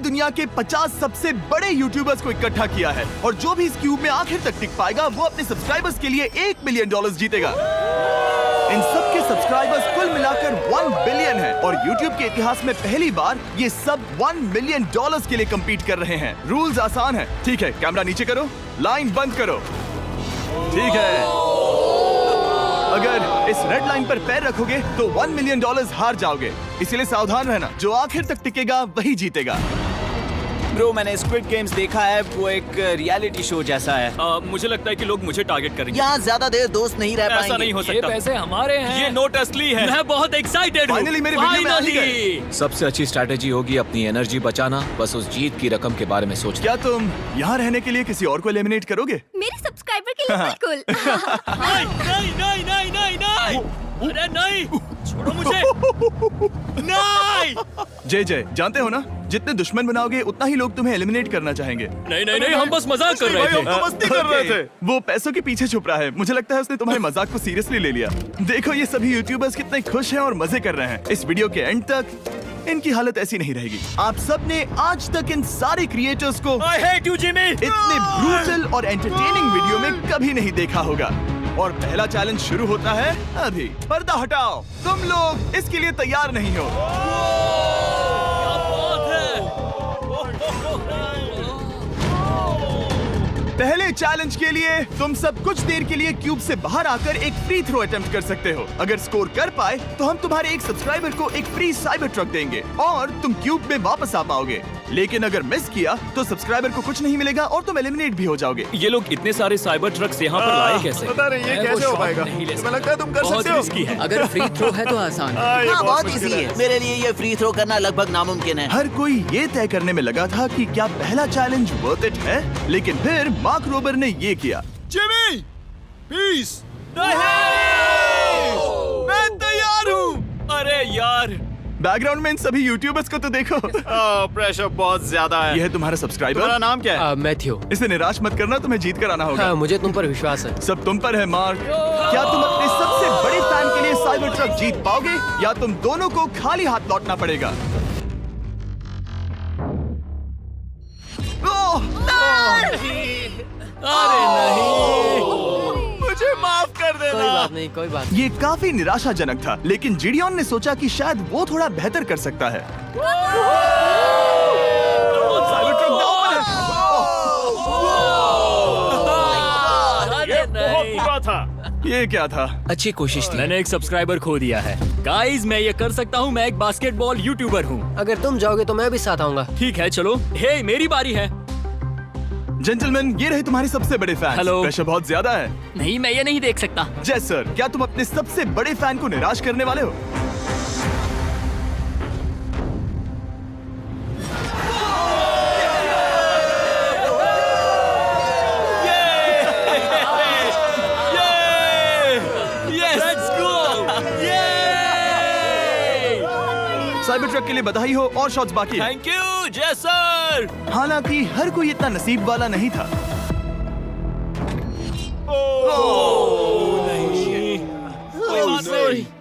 दुनिया के 50 सबसे बड़े यूट्यूबर्स को इकट्ठा किया है और जो भी इस क्यूब में आखिर तक टिक पाएगा वो अपने सब्सक्राइबर्स के लिए $1 मिलियन जीतेगा। इन सब के सब्सक्राइबर्स कुल मिलाकर 1 बिलियन है और YouTube के इतिहास में पहली बार ये सब $1 मिलियन के लिए कम्पीट कर रहे हैं। रूल्स आसान है, ठीक है? कैमरा नीचे करो, लाइन बंद करो, ठीक है? अगर इस रेड लाइन पर पैर रखोगे तो $1 मिलियन हार जाओगे, इसीलिए सावधान रहना। जो आखिर तक टिकेगा वही जीतेगा। ब्रो, मैंने स्क्विड गेम्स देखा है, वो एक रियलिटी शो जैसा है। मुझे लगता है कि लोग मुझे टारगेट करेंगे। यहाँ ज्यादा देर दोस्त नहीं रह पाएंगे। ऐसा नहीं हो ये सकता। पैसे हमारे हैं। ये नोट असली है। मैं बहुत एक्साइटेड हूँ। फाइनली मेरे वीडियो में आ ही गए। सबसे अच्छी स्ट्रैटेजी होगी अपनी एनर्जी बचाना, बस उस जीत की रकम के बारे में सोचना। क्या तुम यहाँ रहने के लिए किसी और को एलिमिनेट करोगे? मेरे सब्सक्राइबर के लिए बिल्कुल। नहीं नहीं नहीं नहीं नहीं नहीं, अरे नहीं, छोड़ो मुझे। नहीं जय जानते हो ना, जितने दुश्मन बनाओगे उतना ही लोग तुम्हें एलिमिनेट करना चाहेंगे। नहीं नहीं नहीं, हम बस मजाक कर रहे थे। हम तो मस्ती कर रहे थे। वो पैसों के पीछे छुप रहा है। मुझे लगता है उसने तुम्हारे मजाक को सीरियसली ले लिया। देखो ये सभी यूट्यूबर्स कितने खुश हैं और मजे कर रहे हैं। इस वीडियो के एंड तक इनकी हालत ऐसी नहीं रहेगी। आप सब ने आज तक इन सारे क्रिएटर्स को I hate you, Jimmy! इतने ब्रूटल और एंटरटेनिंग वीडियो में कभी नहीं देखा होगा। और पहला चैलेंज शुरू होता है अभी। पर्दा हटाओ, तुम लोग इसके लिए तैयार नहीं हो। पहले चैलेंज के लिए तुम सब कुछ देर के लिए क्यूब से बाहर आकर एक फ्री थ्रो अटेम्प्ट कर सकते हो। अगर स्कोर कर पाए तो हम तुम्हारे एक सब्सक्राइबर को एक फ्री साइबर ट्रक देंगे और तुम क्यूब में वापस आ पाओगे। लेकिन अगर मिस किया तो सब्सक्राइबर को कुछ नहीं मिलेगा और तुम एलिमिनेट भी हो जाओगे। ये लोग इतने सारे साइबर ट्रक्स यहाँ पर लाए कैसे? पता नहीं ये कैसे हो पाएगा। तुम्हें लगता है तुम कर बहुत सकते हो? रिस्की है। अगर फ्री थ्रो है तो आसान है। हाँ, बहुत इजी है। मेरे लिए ये फ्री थ्रो करना लगभग नामुमकिन है। हर कोई ये तय करने में लगा था कि क्या पहला चैलेंज वर्थ इट है, लेकिन फिर मार्क रोबर ने ये किया। Jimmy, peace. मैं तैयार हूँ। अरे यार, बैकग्राउंड में इन सभी यूट्यूबर्स को तो देखो। प्रेशर बहुत ज्यादा है। ये है तुम्हारा सब्सक्राइबर। तुम्हारा नाम क्या है? मैथ्यू। इसे निराश मत करना, तुम्हें जीत कर आना होगा। हाँ, मुझे तुम पर विश्वास है। सब तुम पर है मार्क। क्या तुम अपने सबसे बड़े फैन के लिए साइबर ट्रक जीत पाओगे या तुम दोनों को खाली हाथ लौटना पड़ेगा? अरे नहीं, मुझे माफ कर देना। कोई बात नहीं, कोई बात ये काफी निराशाजनक था, लेकिन जिडियन ने सोचा कि शायद वो थोड़ा बेहतर कर सकता है। साइबर ट्रक दांव पर है। अरे नहीं। बुरा था। ये क्या था? अच्छी कोशिश थी। मैंने एक सब्सक्राइबर खो दिया है। गाइस, मैं ये कर सकता हूँ। मैं एक बास्केटबॉल यूट्यूबर हूँ। अगर तुम जाओगे तो मैं भी साथ आऊंगा। ठीक है, चलो। हे, मेरी बारी है। जेंटलमैन, ये रहे तुम्हारे सबसे बड़े फैन। हेलो। प्रेशर बहुत ज्यादा है। नहीं, मैं ये नहीं देख सकता। जय सर, क्या तुम अपने सबसे बड़े फैन को निराश करने वाले हो? साइबर ट्रक के लिए बधाई हो और शॉट्स बाकी है। थैंक यू जय सर। हालांकि हर कोई इतना नसीब वाला नहीं था।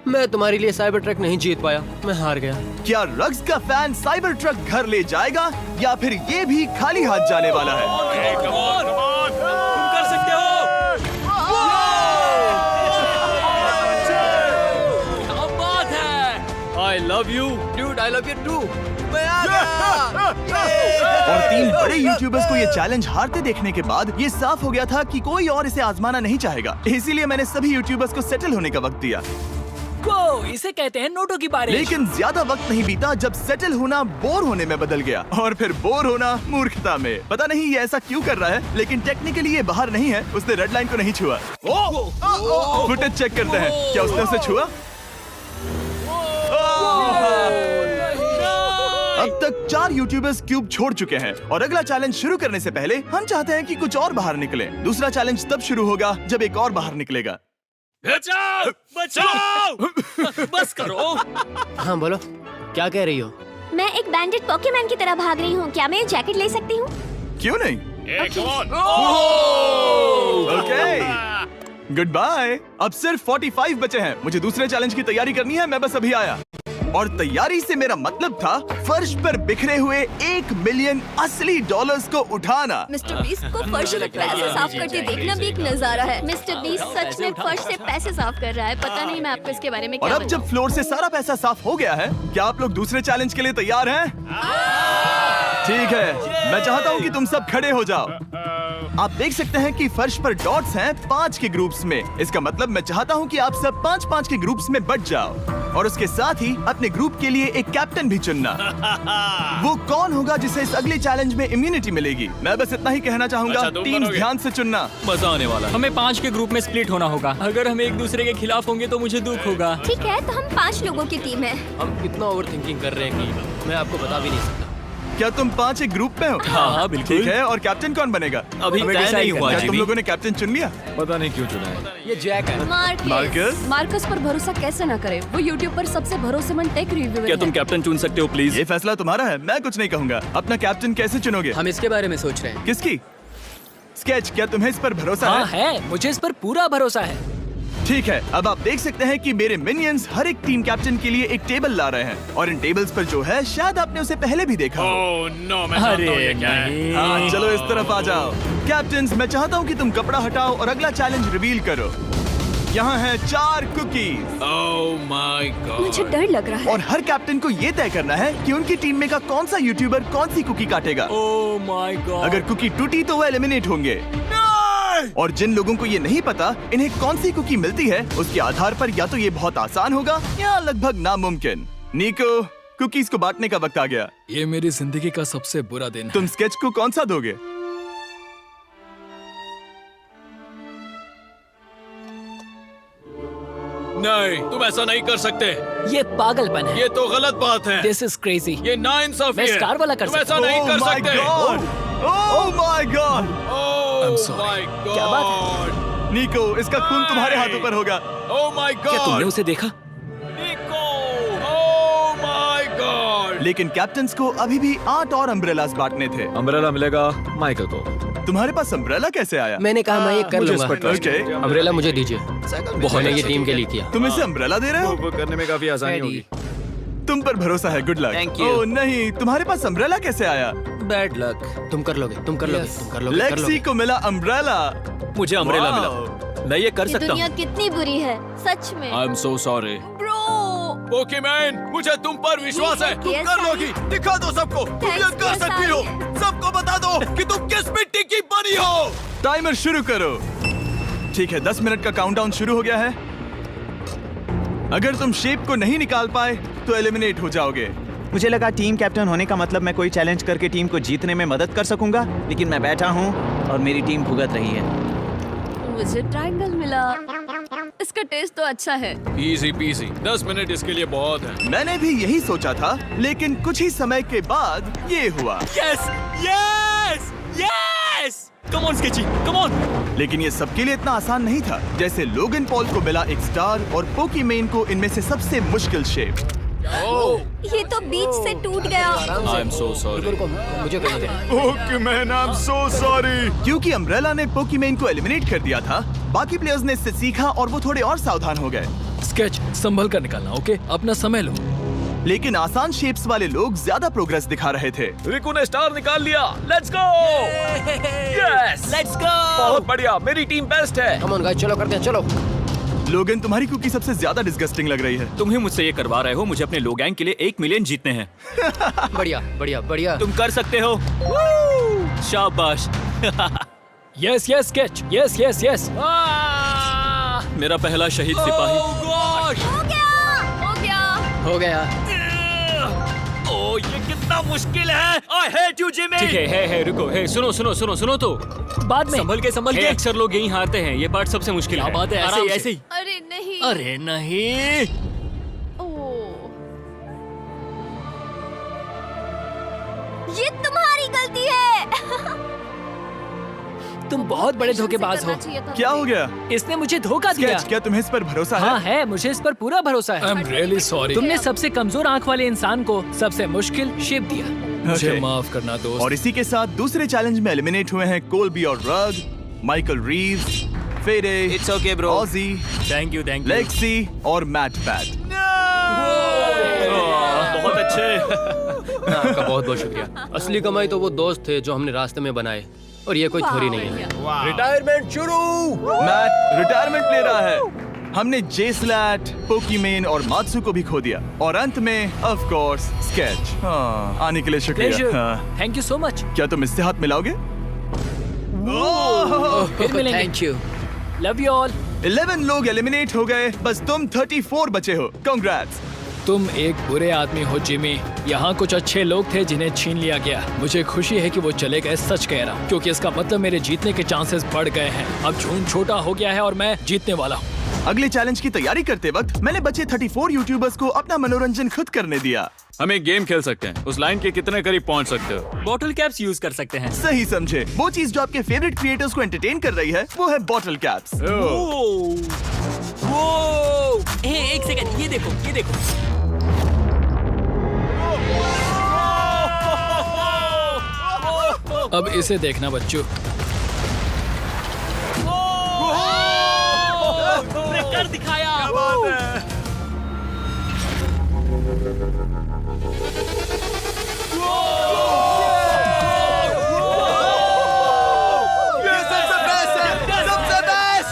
मैं तुम्हारे लिए साइबर ट्रक नहीं जीत पाया, मैं हार गया। क्या रग्स का फैन साइबर ट्रक घर ले जाएगा या फिर ये भी खाली हाथ जाने वाला है? तुम कर सकते हो। क्या बात है। I love you, dude. I love you too. मैं आ गया। और 3 बड़े यूट्यूबर्स को ये चैलेंज हारते देखने के बाद ये साफ हो गया था कि कोई और इसे आजमाना नहीं चाहेगा। इसीलिए मैंने सभी यूट्यूबर्स को सेटल होने का वक्त दिया। इसे कहते हैं नोटों की बारिश। लेकिन ज्यादा वक्त नहीं बीता जब सेटल होना बोर होने में बदल गया और फिर बोर होना मूर्खता में। पता नहीं ये ऐसा क्यों कर रहा है, लेकिन टेक्निकली ये बाहर नहीं है। उसने रेड लाइन को नहीं छुआ। फुटेज चेक करते हैं, क्या उसने उसे छुआ? अब तक 4 यूट्यूबर्स क्यूब छोड़ चुके हैं और अगला चैलेंज शुरू करने से पहले हम चाहते हैं कि कुछ और बाहर निकले। दूसरा चैलेंज तब शुरू होगा जब एक और बाहर निकलेगा। बचाओ, बचाओ। बस करो। हाँ बोलो, क्या कह रही हो? मैं एक बैंडेड पॉकेमैन की तरह भाग रही हूँ। क्या मैं ये जैकेट ले सकती हूँ? क्यों नहीं? Okay, goodbye. अब सिर्फ 45 बचे हैं। मुझे दूसरे चैलेंज की तैयारी करनी है। मैं बस अभी आया। और तैयारी से मेरा मतलब था फर्श पर बिखरे हुए 1 मिलियन असली डॉलर्स को उठाना। मिस्टर बीस्ट को फर्श से पैसे साफ करते देखना भी एक नजारा है। मिस्टर बीस्ट सच में फर्श से पैसे साफ कर रहा है। पता नहीं मैं आपको इसके बारे में और क्या अब जब फ्लोर से सारा पैसा साफ हो गया है, क्या आप लोग दूसरे चैलेंज के लिए तैयार हैं? ठीक है, मैं चाहता हूँ कि तुम सब खड़े हो जाओ। आप देख सकते हैं कि फर्श पर डॉट्स हैं 5 के ग्रुप्स में। इसका मतलब मैं चाहता हूँ कि आप सब 5-5 के ग्रुप्स में बट जाओ और उसके साथ ही अपने ग्रुप के लिए एक कैप्टन भी चुनना। वो कौन होगा जिसे इस अगले चैलेंज में इम्यूनिटी मिलेगी? मैं बस इतना ही कहना चाहूंगा, अच्छा, तुम टीम्स बनोगे। ध्यान से चुनना। मजा आने वाला है। हमें 5 के ग्रुप में स्प्लिट होना होगा। अगर हम एक दूसरे के खिलाफ होंगे तो मुझे दुख होगा। ठीक है, तो हम 5 लोगों की टीम है। हम कितना ओवर थिंकिंग कर रहे हैं कि मैं आपको बता भी नहीं सकता। क्या तुम 5 एक ग्रुप में हो? हाँ, बिल्कुल। ठीक है, और कैप्टन कौन बनेगा? अभी हमें तय decide नहीं हुआ क्या तुम जी। लोगों ने कैप्टन चुन लिया? पता नहीं क्यों चुना है। ये जैक है। मार्कस? मार्कस पर भरोसा कैसे ना करे? वो यूट्यूब पर सबसे भरोसेमंद टेक रिव्यूअर क्या तुम है। कैप्टन चुन सकते हो प्लीज? ये फैसला तुम्हारा है, मैं कुछ नहीं कहूंगा। अपना कैप्टन कैसे चुनोगे? हम इसके बारे में सोच रहे हैं। किसकी? स्केच, क्या तुम्हें इस पर भरोसा हाँ है? है, मुझे इस पर पूरा भरोसा है। ठीक है, अब आप देख सकते हैं कि मेरे मिनियंस हर एक टीम कैप्टन के लिए एक टेबल ला रहे हैं और इन टेबल्स पर जो है शायद आपने उसे पहले भी देखा हो। ओह नो, मैं जानता हूँ ये क्या है। हाँ, चलो इस तरफ आ जाओ। कैप्टन्स, मैं चाहता हूँ कि तुम कपड़ा हटाओ और अगला चैलेंज रिवील करो। यहाँ है 4 कुकीज ओह माय गॉड। मुझे डर लग रहा है। और हर कैप्टन को ये तय करना है कि उनकी टीम में का कौन सा यूट्यूबर कौन सी कुकी काटेगा। Oh my God. अगर कुकी टूटी तो वो एलिमिनेट होंगे और जिन लोगों को ये नहीं पता इन्हें कौन सी कुकी मिलती है, उसके आधार पर या तो ये बहुत आसान होगा या लगभग नामुमकिन। निको, कुकीज को बांटने का वक्त आ गया। ये मेरी जिंदगी का सबसे बुरा दिन तुम स्केच को कौन सा दोगे? नहीं, तुम ऐसा नहीं कर सकते। ये पागलपन है। ये तो गलत बात है। This is crazy. ये नाइंसाफी मैं है। स्टार वाला कर तुम ऐसा सकता नहीं Oh कर my सकते। God! Oh my God! Oh my God. क्या बात निको, इसका खून तुम्हारे हाथों पर होगा। ओह माय क्या तुमने गॉड। उसे देखा? Oh my God. लेकिन कैप्टन्स को अभी भी 8 और अम्ब्रेलास बांटने थे। अम्ब्रेला मिलेगा माइकल को। तुम्हारे पास अम्ब्रेला कैसे आया? मैंने कहा मैं ये कर मुझे इस लूंगा। पर trust ओके, है। अम्ब्रेला मुझे दीजिए। बहुत मैंने ये अच्छा टीम के लिए किया। तुम इसे अम्ब्रेला दे रहे हो? वो करने में काफी आसानी होगी। तुम पर भरोसा है, गुड लक। Thank you. ओह नहीं, तुम्हारे पास अम्ब्रेला कैसे आया? Bad luck. तुम कर लोगे, तुम कर लोगे, तुम कर लोगे, कर लेक्सी लोगे। को मिला अम्ब्रेला। मुझे अम्ब्रेला Wow! मिला। मैं ये कर ये सकता दुनिया हूँ। कितनी बुरी है, सच में। I am so sorry. Bro, Pokemon, मुझे तुम पर विश्वास है। तुम Yes, कर I- लोगी। दिखा दो सबको, तुम ये Thanks, कर yes, सकती हो। I- सबको बता दो कि तुम किस मिट्टी की बनी हो। टाइमर शुरू करो। ठीक है, 10 मिनट का काउंटडाउन शुरू हो गया है। अगर तुम शेप को नहीं निकाल पाए तो एलिमिनेट हो जाओगे। मुझे लगा टीम कैप्टन होने का मतलब मैं कोई चैलेंज करके टीम को जीतने में मदद कर सकूंगा, लेकिन मैं बैठा हूँ और मेरी टीम भुगत रही है। मुझे ट्रायंगल मिला। इसका टेस्ट तो अच्छा है। Easy PC. 10 मिनट इसके लिए बहुत है। मैंने भी यही सोचा था, लेकिन कुछ ही समय के बाद ये हुआ। Yes yes yes. Come on sketchy, come on. लेकिन ये सबके लिए इतना आसान नहीं था। जैसे लोगन पॉल को मिला एक स्टार और पोकीमेन को इनमें से सबसे मुश्किल शेप। ये तो बीच से टूट गया। आई एम सो सॉरी। रुको, मुझे करने दे। Pokémon, I am so sorry. क्योंकि अम्ब्रेला ने पोकीमेन को एलिमिनेट कर दिया था, बाकी प्लेयर्स ने इससे सीखा और वो थोड़े और सावधान हो गए। स्केच संभल कर निकालना, ओके? अपना समय लो। लेकिन आसान शेप्स वाले लोग ज्यादा प्रोग्रेस दिखा रहे थे। रिकू ने स्टार निकाल लिया। Let's go. Yes, let's go. बहुत बढ़िया, मेरी टीम बेस्ट है। कम ऑन गाइस, चलो करते हैं, चलो। लोगन, तुम्हारी कुकी सबसे ज्यादा डिस्गस्टिंग लग रही है। तुम ही मुझसे ये करवा रहे हो। मुझे अपने लो गैंग के लिए 1 मिलियन जीतने हैं। बढ़िया, बढ़िया, बढ़िया। तुम कर सकते हो। शाबाश। Yes yes sketch, yes yes yes. मेरा पहला शहीद सिपाही। हो गया, हो गया। हो गया। ओ, ये कितना मुश्किल है। I hate you, Jimmy। ठीक है, रुको, सुनो तो। बाद में संभल के। अक्सर लोग यही हारते हैं। ये पार्ट सबसे मुश्किल है। बात है, आराम से। ऐसे ही। अरे नहीं। अरे नहीं। ओह, ये तुम्हारी गलती है। तुम बहुत बड़े धोखेबाज हो। करना चाहिए था क्या हो हमें। गया? इसने मुझे धोखा दिया। स्केच, क्या तुम्हें इस पर भरोसा हाँ है? है, मुझे इस पर पूरा भरोसा है। I'm really sorry। तुमने सबसे कमजोर आंख वाले इंसान को सबसे मुश्किल शेप दिया। मुझे Okay. माफ करना दोस्त। और इसी के साथ दूसरे चैलेंज में एलिमिनेट हुए हैं कोलबी और रग, माइकल रीव्स, फेरे, It's okay, bro. ऑजी, थैंक यू। लेक्सी और मैट पैट। बच्चे। आपका बहुत बहुत शुक्रिया। असली कमाई तो वो दोस्त थे जो हमने रास्ते में बनाए, और ये कोई थोड़ी नहीं है। रिटायरमेंट शुरू। मैट रिटायरमेंट ले रहा है। हमने जे स्लैट, पोकीमेन और मात्सु को भी खो दिया, और अंत में ऑफ कोर्स स्केच। हाँ, आने के लिए शुक्रिया। हाँ। Thank you so much. क्या तुम इससे हाथ मिलाओगे? फिर मिलेंगे। Thank you. Love you all. 11 लोग एलिमिनेट हो गए, बस तुम 34 बचे हो। कांग्रेट्स। तुम एक बुरे आदमी हो जिमी। यहाँ कुछ अच्छे लोग थे जिन्हें छीन लिया गया। मुझे खुशी है कि वो चले गए, सच कह रहा हूँ, क्योंकि इसका मतलब मेरे जीतने के चांसेस बढ़ गए हैं। अब झूठ छोटा हो गया है और मैं जीतने वाला हूँ। अगले चैलेंज की तैयारी करते वक्त मैंने बचे 34 यूट्यूबर्स को अपना मनोरंजन खुद करने दिया। हम एक गेम खेल सकते हैं। उस लाइन के कितने करीब पहुंच सकते हो? बॉटल कैप्स यूज कर सकते हैं। सही समझे। वो चीज जो आपके फेवरेट क्रिएटर्स को एंटरटेन कर रही है वो है बॉटल कैप्स। एक सेकंड, ये देखो, ये देखो। अब इसे देखना बच्चों। कर दिखाया।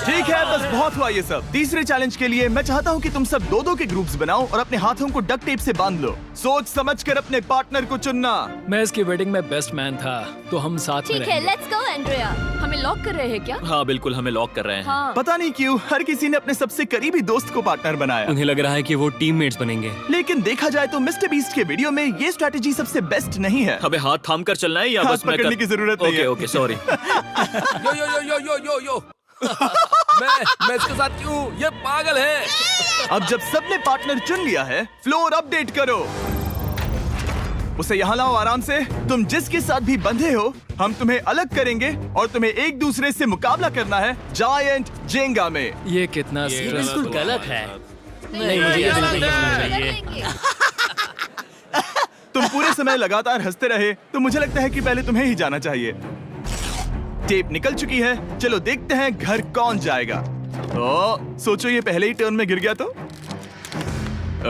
ठीक है, बस बहुत हुआ ये सब। तीसरे चैलेंज के लिए मैं चाहता हूँ कि तुम सब दो के ग्रुप्स बनाओ और अपने हाथों को डक्ट टेप से बांध लो। सोच समझकर अपने पार्टनर को चुनना। मैं इसकी वेडिंग में बेस्ट मैन था, तो हम साथ में ठीक है, लेट्स गो एंड्रिया। हमें लॉक कर रहे हैं क्या? हाँ बिल्कुल, हमें लॉक कर रहे हैं। हाँ। पता नहीं क्यों हर किसी ने अपने सबसे करीबी दोस्त को पार्टनर बनाया। उन्हें लग रहा है कि वो टीममेट्स बनेंगे। लेकिन देखा जाए तो मिस्टर बीस्ट के वीडियो में ये स्ट्रेटेजी सबसे बेस्ट नहीं है। हमें हाथ थाम कर चलना है या हाथ बस मैं पकड़ने की जरूरत नहीं है। Okay sorry. Yo yo yo yo yo yo yo. मैं इसके साथ क्यों? ये पागल है। अब जब सबने पार्टनर चुन लिया है, फ्लोर अपडेट करो। उसे यहाँ लाओ आराम से। तुम जिसके साथ भी बंधे हो, हम तुम्हें अलग करेंगे और तुम्हें एक दूसरे से मुकाबला करना है जायंट जेंगा में। ये कितना बिल्कुल गलत है। नहीं, मुझे ये बिल्कुल नहीं कर चाहिए। लेंगे। तुम पूरे समय लगातार हंसते रहे, तो मुझे लगता है कि पहले तुम्हें ही जाना चाहिए। टेप निकल चुकी है, चलो देखते हैं घर कौन जाएगा। सोचो ये पहले ही टर्न में गिर गया तो।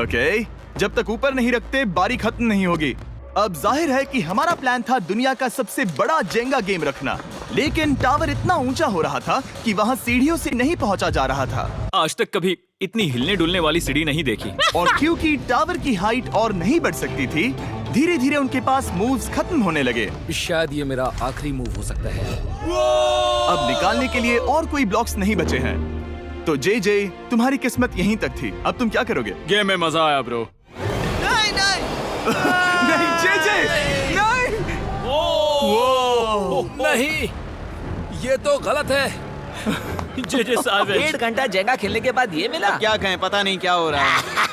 ओके, जब तक ऊपर नहीं रखते बारी खत्म नहीं होगी। अब जाहिर है कि हमारा प्लान था दुनिया का सबसे बड़ा जेंगा गेम रखना, लेकिन टावर इतना ऊंचा हो रहा था कि वहाँ सीढ़ियों से नहीं पहुँचा जा रहा था। आज तक कभी इतनी हिलने डुलने वाली सीढ़ी नहीं देखी। और क्योंकि टावर की हाइट और नहीं बढ़ सकती थी, धीरे धीरे उनके पास मूव्स खत्म होने लगे। शायद ये मेरा आखिरी मूव हो सकता है। अब निकालने के लिए और कोई ब्लॉक्स नहीं बचे हैं। तो जे तुम्हारी किस्मत यहीं तक थी। अब तुम क्या करोगे? गेम में मजा आया ब्रो। नहीं जे नहीं। नहीं, ये तो गलत है। जे साहब, 1.5 घंटा जेंगा खेलने के बाद ये मिला। क्या कहें, पता नहीं क्या हो रहा है।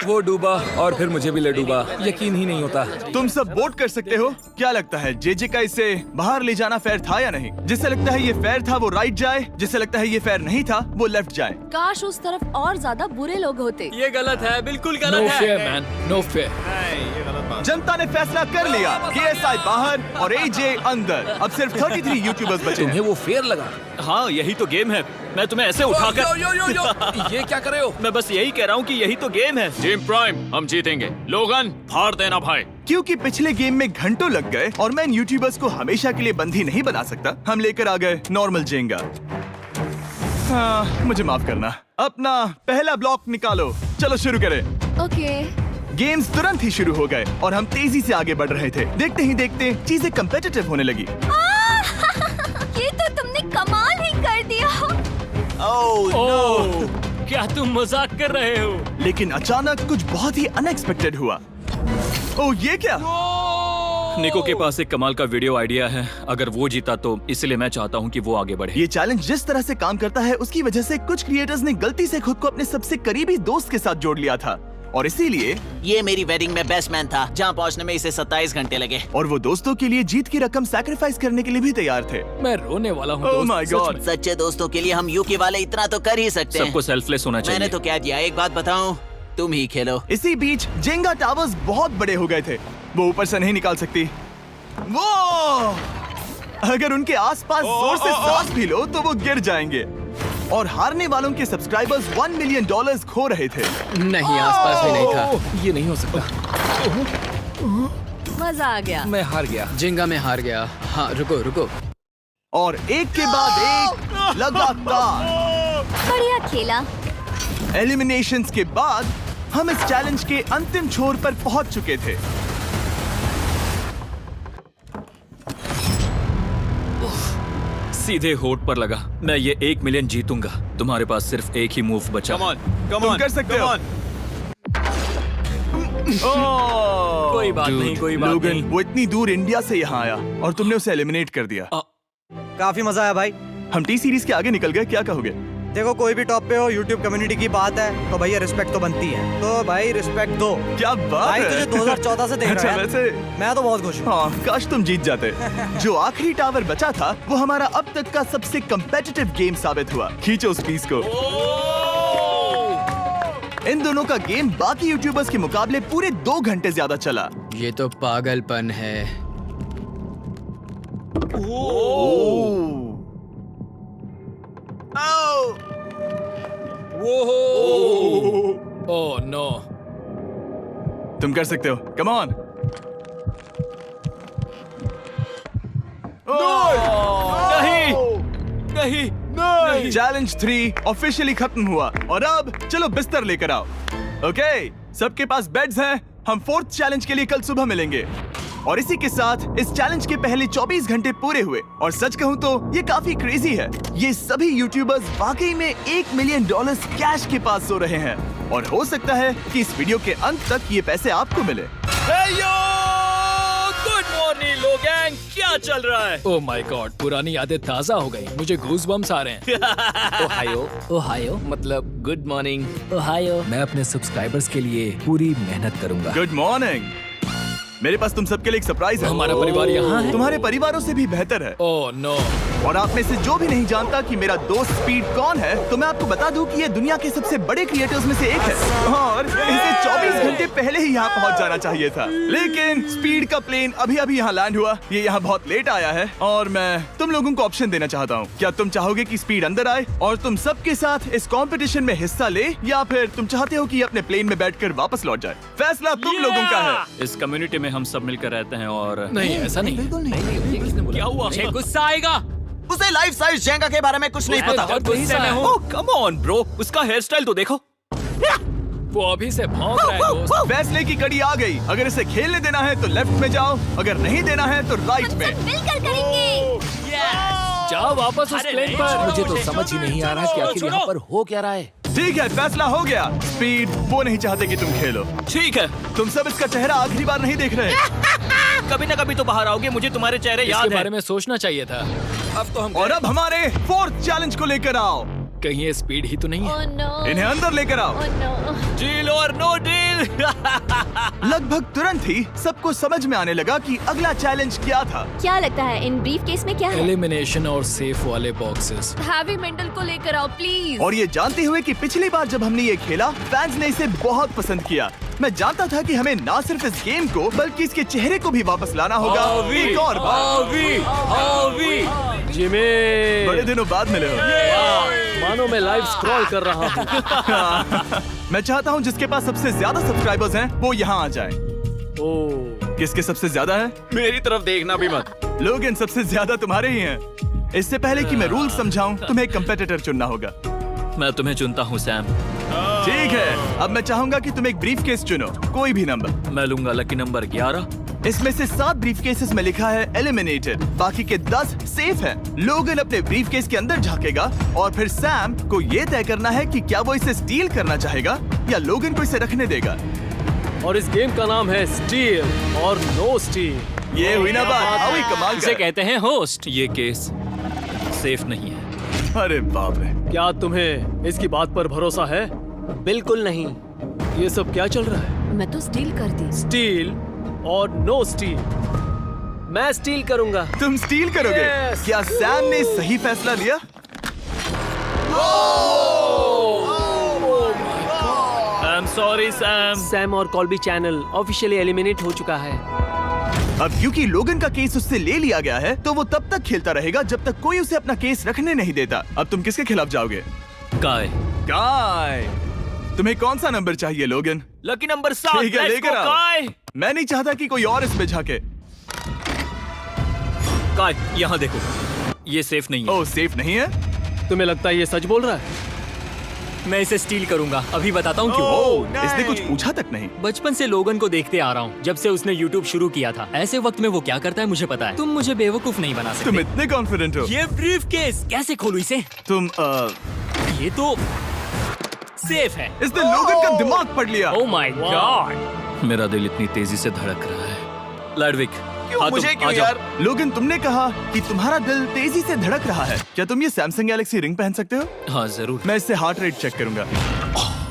वो डूबा और फिर मुझे भी ले डूबा। यकीन ही नहीं होता। तुम सब वोट कर सकते हो। क्या लगता है जे का इसे बाहर ले जाना फेयर था या नहीं? जिसे लगता है ये फेयर था वो राइट जाए, जिसे लगता है ये फेयर नहीं था वो लेफ्ट जाए। काश उस तरफ और ज्यादा बुरे लोग होते। ये गलत है, बिल्कुल नो गलत फेयर है। Man, no fair. जनता ने फैसला कर लिया। KSI बाहर और AJ अंदर। अब सिर्फ 33 यूट्यूबर्स बचे तुम्हें हैं। वो फेयर लगा? हाँ यही तो गेम है। मैं तुम्हें ऐसे उठाकर यो यो यो यो, ये क्या कर रहे हो? मैं बस यही कह रहा हूँ कि यही तो गेम है। टीम प्राइम, हम जीतेंगे। लोगन, फाड़ देना भाई। क्योंकि पिछले गेम में घंटों लग गए और मैं इन यूट्यूबर्स को हमेशा के लिए बंदी नहीं बना सकता, हम लेकर आ गए नॉर्मल जेंगा। हाँ, मुझे माफ करना। अपना पहला ब्लॉक निकालो। चलो शुरू करें। ओके। गेम्स तुरंत ही शुरू हो गए और हम तेजी से आगे बढ़ रहे थे। देखते ही देखते चीजें कम्पिटिटिव होने लगी। ये तो तुमने कमाल ही कर दिया। ओह, क्या तुम मजाक कर रहे हो? लेकिन अचानक कुछ बहुत ही अनएक्सपेक्टेड हुआ। ओह, ये क्या? निको के पास एक कमाल का वीडियो आइडिया है। अगर वो जीता तो इसलिए मैं चाहता हूँ कि वो आगे बढ़े। ये चैलेंज जिस तरह से काम करता है उसकी वजह से कुछ क्रिएटर्स ने गलती से खुद को अपने सबसे करीबी दोस्त के साथ जोड़ लिया था, और इसीलिए ये मेरी वेडिंग में बेस्ट मैन था, जहाँ पहुँचने में इसे 27 घंटे लगे। और वो दोस्तों के लिए जीत की रकम सैक्रिफाइस करने के लिए भी तैयार थे। मैं रोने वाला हूँ। Oh दोस्त, my सच God! में। सच्चे दोस्तों के लिए हम यूके वाले इतना तो कर ही सकते हैं। सबको सेल्फलेस होना चाहिए। मैंने तो क्या दिया, एक बात बताऊं, तुम ही खेलो। इसी बीच जेंगा टावर्स बहुत बड़े हो गए थे। वो ऊपर से नहीं निकाल सकती। वो अगर उनके आसपास जोर से सांस भी लो तो वो गिर जाएंगे। और हारने वालों के सब्सक्राइबर्स $1 मिलियन खो रहे थे। नहीं, आसपास भी नहीं था। ये नहीं हो सकता। मजा आ गया। मैं हार गया। जिंगा में हार गया। हाँ रुको रुको। और एक के बाद एक लगातार बढ़िया खेला। एलिमिनेशंस के बाद हम इस चैलेंज के अंतिम छोर पर पहुंच चुके थे। सीधे होठ पर लगा। मैं ये 1 मिलियन जीतूंगा। तुम्हारे पास सिर्फ एक ही मूव बचा। तुम कर सकते हो। कोई बात नहीं, कोई बात लोगन, नहीं। वो इतनी दूर इंडिया से यहाँ आया और तुमने उसे एलिमिनेट कर दिया। काफी मजा आया भाई। हम टी सीरीज के आगे निकल गए, क्या कहोगे? देखो कोई भी टॉप पे हो, यूट्यूब कम्युनिटी की बात है तो भैया रिस्पेक्ट तो बनती है। तो भाई रिस्पेक्ट दो। क्या बात भाई है। तुझे 2014 से देख अच्छा, रहा है। वैसे मैं तो बहुत खुश हूँ। हाँ, काश तुम जीत जाते। जो आखिरी टावर बचा था वो हमारा अब तक का सबसे कंपेटिटिव गेम साबित हुआ। खींचो उस पीस को। इन दोनों का गेम बाकी यूट्यूबर्स के मुकाबले पूरे 2 घंटे ज्यादा चला। ये तो पागलपन है। Oh no. तुम कर सकते हो, कम ऑन। नहीं। चैलेंज 3 ऑफिशियली खत्म हुआ और अब चलो बिस्तर लेकर आओ। ओके, सबके पास बेड्स हैं। हम 4th चैलेंज के लिए कल सुबह मिलेंगे। और इसी के साथ इस चैलेंज के पहले 24 घंटे पूरे हुए। और सच कहूं तो ये काफी क्रेजी है। ये सभी यूट्यूबर्स वाकई में $1 मिलियन कैश के पास सो रहे हैं। और हो सकता है कि इस वीडियो के अंत तक ये पैसे आपको मिले। गुड मॉर्निंग लोगैंग, क्या चल रहा है? ओह माय गॉड, पुरानी यादें ताजा हो गई। मुझे गूज़बम्स आ रहे हैं। ओहायो। ओहायो मतलब गुड मॉर्निंग। ओहायो। मैं अपने सब्सक्राइबर्स के लिए पूरी मेहनत करूंगा। Good morning. मेरे पास तुम सबके लिए एक सरप्राइज है। हमारा परिवार यहाँ है। तुम्हारे परिवारों से भी बेहतर है। Oh no. और आप में से जो भी नहीं जानता कि मेरा दोस्त स्पीड कौन है, तो मैं आपको बता दूं कि ये दुनिया के सबसे बड़े क्रिएटर्स में से एक है। और इसे 24 घंटे पहले ही यहाँ पहुँच जाना चाहिए था। लेकिन स्पीड का प्लेन अभी अभी यहाँ लैंड हुआ। ये यहाँ बहुत लेट आया है और मैं तुम लोगों को ऑप्शन देना चाहता हूँ। क्या तुम चाहोगे कि स्पीड अंदर आए और तुम सबके साथ इस कंपटीशन में हिस्सा ले, या फिर तुम चाहते हो कि ये अपने प्लेन में बैठकर वापस लौट जाए? फैसला तुम लोगों का है। इस कम्युनिटी में हम सब मिलकर रहते हैं और नहीं, ऐसा नहीं। क्या हुआ? मुझे गुस्सा आएगा। उसे लाइफ साइज जेंगा के बारे में कुछ नहीं पता। बहुत गुस्से में हूँ। ओह कम ऑन ब्रो, उसका हेयर स्टाइल तो देखो। वो अभी से भौंक रहा है दोस्त। फैसले की कड़ी आ गई। अगर इसे खेलने देना है तो लेफ्ट में जाओ, अगर नहीं देना है तो राइट में। मिलकर करेंगे। जाओ वापस उस प्लेन पर। मुझे तो समझ ही नहीं आ रहा कि आखिर यहाँ पर हो क्या रहा है। ठीक है, फैसला हो गया। स्पीड वो नहीं चाहते कि तुम खेलो। ठीक है, तुम सब इसका चेहरा आखिरी बार नहीं देख रहे। कभी ना कभी तो बाहर आओगे। मुझे तुम्हारे चेहरे इसके याद बारे है। में सोचना चाहिए था। अब तो हम और अब हमारे 4th चैलेंज को लेकर आओ। कहीं ये स्पीड ही तो नहीं है। Oh no. इन्हें अंदर लेकर आओ। Oh no. डील और नो डील। लगभग तुरंत ही सबको समझ में आने लगा कि अगला चैलेंज क्या था। क्या लगता है इन ब्रीफ केस में क्या है? एलिमिनेशन और सेफ वाले बॉक्सेस। हैवी मेंटल को लेकर आओ प्लीज। और ये जानते हुए कि पिछली बार जब हमने ये खेला फैंस ने इसे बहुत पसंद किया। मैं जानता था कि हमें ना सिर्फ इस गेम को बल्कि इसके चेहरे को भी वापस लाना होगा। एक और बार। जिमी, बड़े दिनों बाद मिले हो। मानो मैं लाइव स्क्रॉल कर रहा हूँ। मैं चाहता हूँ जिसके पास सबसे ज्यादा सब्सक्राइबर्स हैं वो यहाँ आ जाएं। ओह, किसके सबसे ज्यादा है? मेरी तरफ देखना भी मत। लोग इन सबसे ज्यादा तुम्हारे ही हैं। इससे पहले कि मैं रूल समझाऊं, तुम्हें एक कंपेटिटर चुनना होगा। मैं तुम्हें चुनता हूँ सैम। ठीक है, अब मैं चाहूंगा कि तुम एक ब्रीफ केस चुनो, कोई भी नंबर। मैं लूंगा लकी नंबर 11। इसमें से 7 ब्रीफ केसेस में लिखा है एलिमिनेटेड, बाकी के 10 सेफ हैं। लोगन अपने ब्रीफ केस के अंदर झांकेगा और फिर सैम को ये तय करना है कि क्या वो इसे स्टील करना चाहेगा या लोगन को इसे रखने देगा। और इस गेम का नाम है स्टील और नो स्टील। ये हुई ना बात, हाउ ही कमाल इसे का। कहते हैं होस्ट। ये केस सेफ नहीं है। अरे बाप रे। क्या तुम्हें इसकी बात पर भरोसा है? बिल्कुल नहीं। ये सब क्या चल रहा है? मैं तो स्टील करती। स्टील और नो स्टील। मैं स्टील करूंगा। तुम स्टील करोगे? Yes. क्या सैम ने सही फैसला लिया? I am sorry Sam. Sam और कॉल्बी चैनल ऑफिशियली एलिमिनेट हो चुका है। अब क्योंकि लोगन का केस उससे ले लिया गया है तो वो तब तक खेलता रहेगा जब तक कोई उसे अपना केस रखने नहीं देता। अब तुम किसके खिलाफ जाओगे? काय। काय। तुम्हें कौन सा नंबर चाहिए लोगन? Lucky number 7। ठीक है, लेकर आओ। काय। मैं नहीं चाहता कि कोई और इसमें झांके। काय, यहाँ देखो, ये सेफ नहीं है। ओह, सेफ नहीं है? तुम्हें लगता है ये सच बोल रहा है? मैं इसे स्टील करूंगा, अभी बताता हूँ क्यों। ओह, इसने कुछ पूछा तक नहीं। बचपन से लोगन को देखते आ रहा हूँ, जब से उसने YouTube शुरू किया था। ऐसे वक्त में वो क्या करता है मुझे पता है। तुम मुझे बेवकूफ नहीं बना सकते। तुम इतने कॉन्फिडेंट हो? ये ब्रीफकेस कैसे खोलूं इसे? तुम ये तो सेफ है। इसने लोगन का दिमाग पढ़ लिया। Oh my God. मेरा दिल इतनी तेजी से धड़क रहा है। लैडविक, हाँ, मुझे तुम क्यों आ जाओ। यार? लोगन, तुमने कहा कि तुम्हारा दिल तेजी से धड़क रहा है। क्या तुम ये सैमसंग गैलेक्सी रिंग पहन सकते हो? हाँ जरूर। मैं इससे हार्ट रेट चेक करूंगा।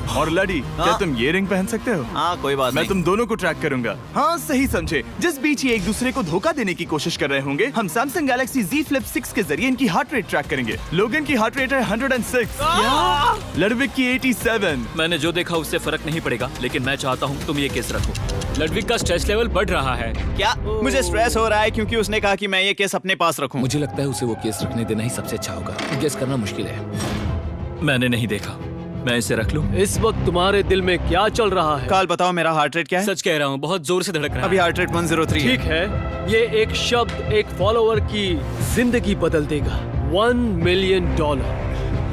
और लड़ी, क्या तुम ये रिंग पहन सकते हो? हाँ, कोई बात मैं नहीं। तुम दोनों को ट्रैक करूंगा। हाँ, सही समझे। जिस बीच ये एक दूसरे को धोखा देने की कोशिश कर रहे होंगे, हम सैमसंग गैलेक्सी Z Flip 6 के जरिए इनकी हार्ट रेट ट्रैक करेंगे। लोगन की हार्ट रेट है 106, लडविक की 87। मैंने जो देखा उससे फर्क नहीं पड़ेगा, लेकिन मैं चाहता हूँ तुम ये केस रखो। लडविक का स्ट्रेस लेवल बढ़ रहा है। क्या मुझे स्ट्रेस हो रहा है क्योंकि उसने कहा कि मैं ये केस अपने पास रखूं? मुझे लगता है उसे वो केस रखने देना ही सबसे अच्छा होगा। गेस करना मुश्किल है। मैंने नहीं देखा, मैं इसे रख लूं? इस वक्त तुम्हारे दिल में क्या चल रहा है? काल, बताओ मेरा हार्ट रेट क्या है? सच कह रहा हूँ, बहुत जोर से धड़क रहा है। अभी हार्ट रेट 103 ठीक है, ये एक शब्द एक फॉलोअर की जिंदगी बदल देगा। $1 मिलियन।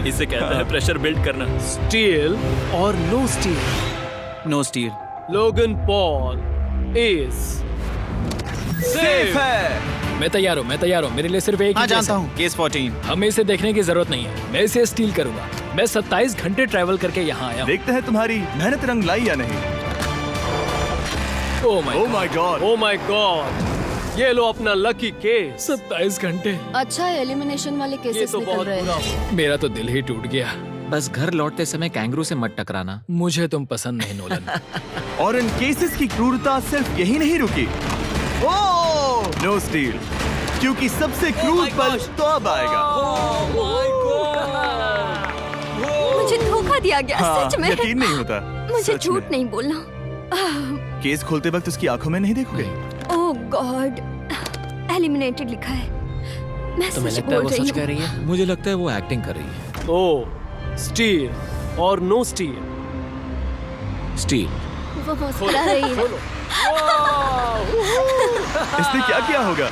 इसे कहते हैं प्रेशर बिल्ड करना। स्टील और no steal? No steal. Logan Paul is safe है। मैं तैयार हूँ, मेरे लिए सिर्फ एक हाँ, ही केस जानता है। हूँ। केस 14। हमें इसे देखने की जरूरत नहीं है, मैं इसे स्टील करूंगा। मैं 27 घंटे ट्रैवल करके यहाँ आया हूँ। देखते हैं तुम्हारी मेहनत रंग लाई या नहीं। Oh my God. Oh my God, ये लो अपना लकी केस। 27 घंटे। अच्छा एलिमिनेशन वाले ये केसेस तो निकल बहुत रहे बुरा हैं। हुआ। मेरा तो दिल ही टूट गया। बस घर लौटते समय कैंगरू से मत टकराना। मुझे तुम पसंद नहीं नोलन। और इन केसेस की क्रूरता सिर्फ यही नहीं रुकी। ओह, नो स्टील, क्योंकि सबसे क्रूर पल तो अब आएगा। मुझे धोखा दिया गया, हाँ, सच में। यकीन नहीं होता। मुझे सच झूठ में। नहीं बोलना। केस खोलते वक्त उसकी आंखों में नहीं देखोगे? ओह गॉड, एलिमिनेटेड लिखा है। मैं तुम्हें सच लगता है बोल वो रही सच कह हूँ। रही है? मुझे लगता है वो एक्टिंग कर रही है। ओ, स्टील और नो स्टील? स्टील। वो मुस्कुरा रही है। इसने क्या किया होगा?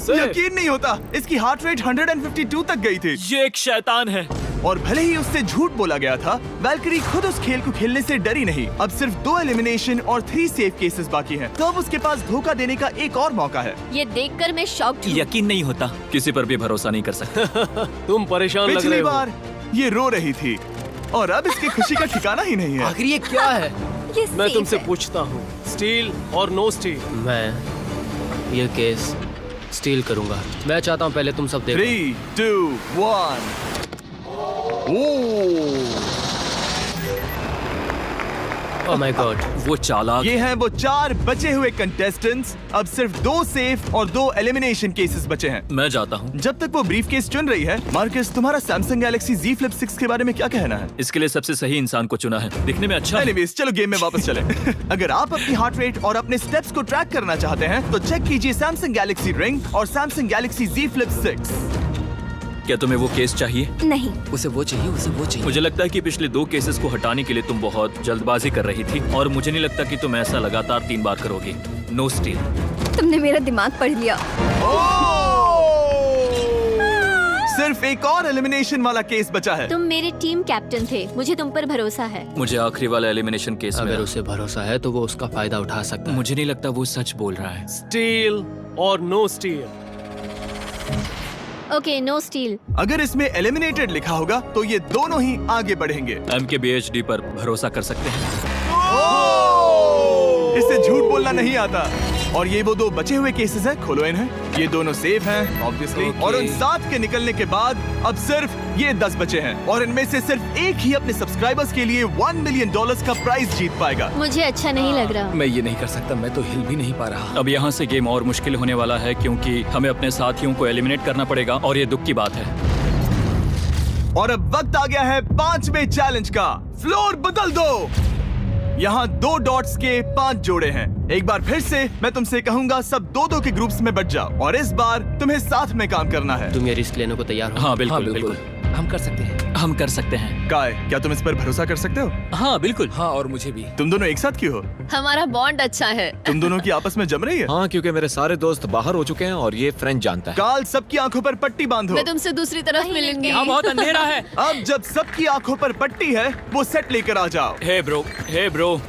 यकीन नहीं होता, इसकी हार्ट रेट 152 तक गई थी। ये एक शैतान है। और भले ही उससे झूठ बोला गया था, वैल्करी खुद उस खेल को खेलने से डरी नहीं। अब सिर्फ 2 एलिमिनेशन और 3 सेफ केसेस बाकी हैं। तो अब उसके पास धोखा देने का एक और मौका है। ये देखकर मैं शॉक्ड हूँ। यकीन नहीं होता। किसी पर भी भरोसा नहीं कर सकता। तुम परेशान लग पिछली रहे हो। बार ये रो रही थी और अब इसकी खुशी का ठिकाना ही नहीं है। आखिर ये क्या है? ये मैं safe तुमसे है। पूछता हूँ, स्टील और नो स्टील? मैं ये केस स्टील करूंगा। मैं चाहता हूँ पहले तुम सब देखो। 3, 2, 1। ओह माय गॉड, वो चालाक। ये हैं वो 4 बचे हुए कंटेस्टेंट्स। अब सिर्फ 2 सेफ और 2 एलिमिनेशन केसेस बचे हैं। मैं जाता हूँ। जब तक वो ब्रीफ केस चुन रही है, मार्कस, तुम्हारा सैमसंग गैलेक्सी Z Flip 6 के बारे में क्या कहना है? इसके लिए सबसे सही इंसान को चुना है। दिखने में अच्छा है। एनीवेज, चलो गेम में वापस चलें। अगर आप अपनी हार्ट रेट और अपने स्टेप्स को ट्रैक करना चाहते हैं, तो चेक कीजिए सैमसंग गैलेक्सी रिंग और सैमसंग गैलेक्सी Z Flip 6। क्या तुम्हें वो केस चाहिए? नहीं, उसे वो चाहिए, उसे वो चाहिए। मुझे लगता है कि पिछले 2 केसेस को हटाने के लिए तुम बहुत जल्दबाजी कर रही थी, और मुझे नहीं लगता कि तुम ऐसा लगातार 3 बार करोगी। No steal. तुमने मेरा दिमाग पढ़ लिया। सिर्फ एक और एलिमिनेशन वाला केस बचा है। तुम मेरे टीम कैप्टन थे, मुझे तुम पर भरोसा है। मुझे आखिरी वाला एलिमिनेशन केस में अगर उसे भरोसा है तो वो उसका फायदा उठा सकता है। मुझे नहीं लगता वो सच बोल रहा है। स्टील और no steal? Okay, no steal. अगर इसमें एलिमिनेटेड लिखा होगा तो ये दोनों ही आगे बढ़ेंगे। MKBHD पर भरोसा कर सकते हैं। इससे झूठ बोलना नहीं आता। और ये वो 2 बचे हुए केसेस हैं, खोलो इन्हें। ये दोनों सेफ हैं ऑब्वियसली। और उन 7 के निकलने के बाद अब सिर्फ ये 10 बचे हैं, और इनमें से सिर्फ एक ही अपने सब्सक्राइबर्स के लिए $1 मिलियन का प्राइज जीत पाएगा। मुझे अच्छा नहीं लग रहा। मैं ये नहीं कर सकता, मैं तो हिल भी नहीं पा रहा। अब यहाँ से गेम और मुश्किल होने वाला है, क्योंकि हमें अपने साथियों को एलिमिनेट करना पड़ेगा, और ये दुख की बात है। और अब वक्त आ गया है 5वें चैलेंज का। फ्लोर बदल दो। यहाँ 2 डॉट्स के 5 जोड़े हैं। एक बार फिर से मैं तुमसे कहूंगा, सब 2-2 के ग्रुप्स में बट जाओ, और इस बार तुम्हें साथ में काम करना है। तुम ये रिस्क लेने को तैयार हो? हाँ बिल्कुल बिल्कुल। हम कर सकते हैं। हम कर सकते हैं। काय, क्या तुम इस पर भरोसा कर सकते हो? हाँ बिल्कुल। हाँ, और मुझे भी। तुम दोनों एक साथ क्यों हो? हमारा बॉन्ड अच्छा है। तुम दोनों की आपस में जम रही है? हाँ, क्योंकि मेरे सारे दोस्त बाहर हो चुके हैं और ये फ्रेंच जानता है। काल, सबकी आंखों पर पट्टी बांधो। मैं तुमसे दूसरी तरफ मिलूंगी। यहाँ बहुत अंधेरा है। अब जब सबकी आंखों पर पट्टी है, वो सेट लेकर आ जाओ। हे ब्रो,